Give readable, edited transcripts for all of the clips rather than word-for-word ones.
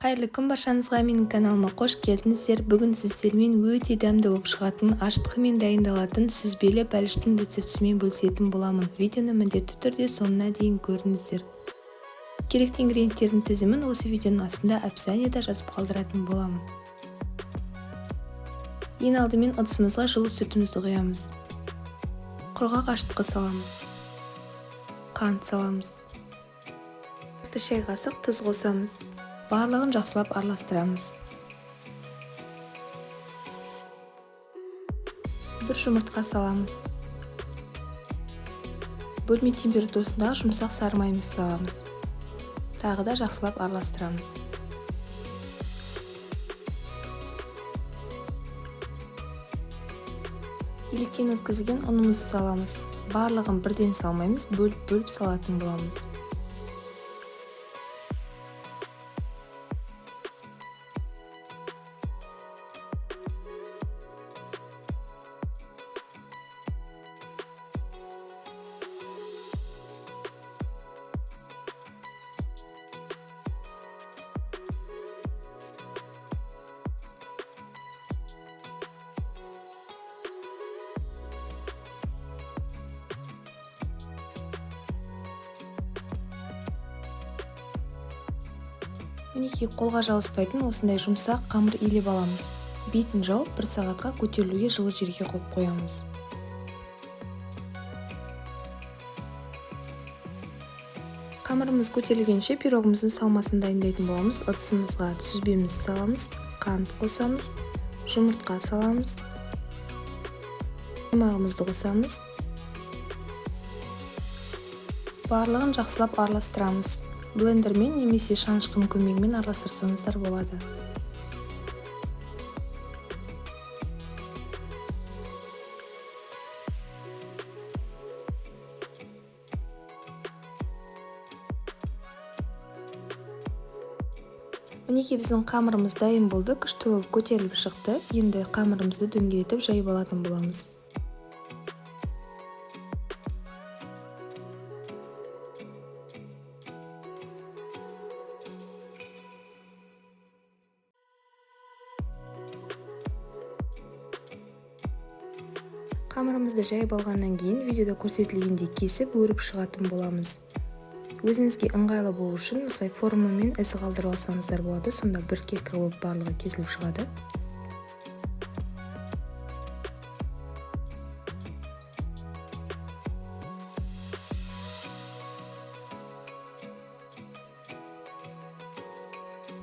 Қайырлы күн баршаңызға, менің каналыма қош келдіңіздер. Бүгін сіздермен өте дәмді болып шығатын, аштықымен дайындалатын сүзбелі бәліштің рецептісімен бөлісетін боламын. Видеоны міндетті түрде соңына дейін көріңіздер. Керекті ингредиенттердің тізімін осы видеоның астында описаниеда жазып қалдыратын боламын. Ең алдымен ыдысымызға жылы сүтімізді құямыз. Құрғақ аштыққа саламыз. Қант саламыз. 1 шай қасық тұз қосамыз. Барлығын жақсылап араластырамыз. 1 жұмыртқа саламыз. Бөлме температурасындағы жұмсақ сары майымызды саламыз. Тағы да жақсылап араластырамыз. Електен өткізген ұнымызды саламыз. Барлығын бірден салмаймыз, бөліп салатын боламыз. Мінекей, қолға жабыспайтын осындай жұмсақ қамыр илеп аламыз. Бетін жауып 1 сағатқа көтерілуге жылы жерге қойып қоямыз. Қамырымыз көтерілгенше пирогымыздың салмасын дайындайтын боламыз. Ыдысымызға сүзбемізді саламыз, қант қосамыз, жұмыртқа саламыз, қаймағымызды қосамыз. Барлығын жақсылап араластырамыз. Блендермен немесе шанышқының көмегімен араластырсаңыздар болады. Мінекей, біздің қамырымыз дайын болды, күшті болып көтеріліп шықты. Енді қамырымызды дөңгелетіп жайып алатын боламыз. Қамырымызды жайып алғаннан кейін видеода көрсетілгендей кесіп өріп шығатын боламыз. Өзіңізге ыңғайлы болу үшін осылай формамен із қалдырып алсаңыздар болады, сонда бір келкі болып барлығы кесіліп шығады.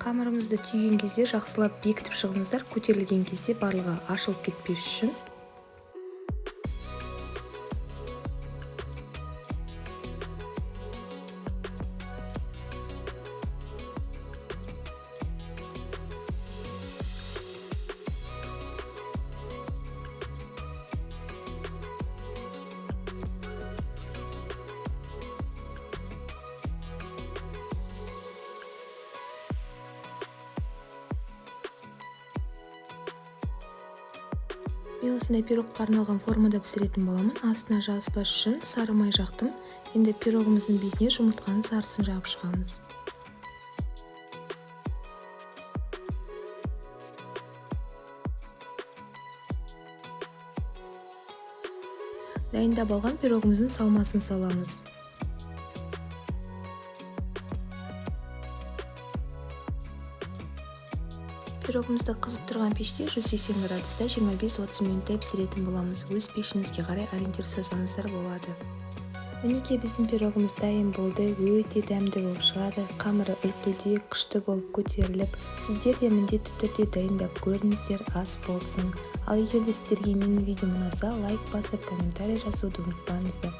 Қамырымызды түйген кезде жақсылап бекітіп шығыңыздар, көтерілген кезде барлығы ашылып кетпес үшін. Мен осындай пирогқа арналған формада пісіретін боламын. Астына жабыспас үшін сары май жақтым. Енді пирогымыздың бетіне жұмыртқаның сарысын жағып шығамыз. Дайындап алған пирогымыздың салмасын саламыз. Пирогымызды қызып тұрған пеште 180 градуста 25-30 минутта пісіретін боламыз. Өз пешіңізге қарай ориентир жасаңыздар болады. Мінекей, біздің пирогымыз дайын болды, өте дәмді болып шығады. Қамыры үлпілдек, күшті болып көтеріліп, сіздер де міндетті түрде дайындап көріңіздер, ас болсын. Ал егер де сіздерге менің видеом ұнаса, лайк басып, комментарий жазуды ұмытпаңыздар.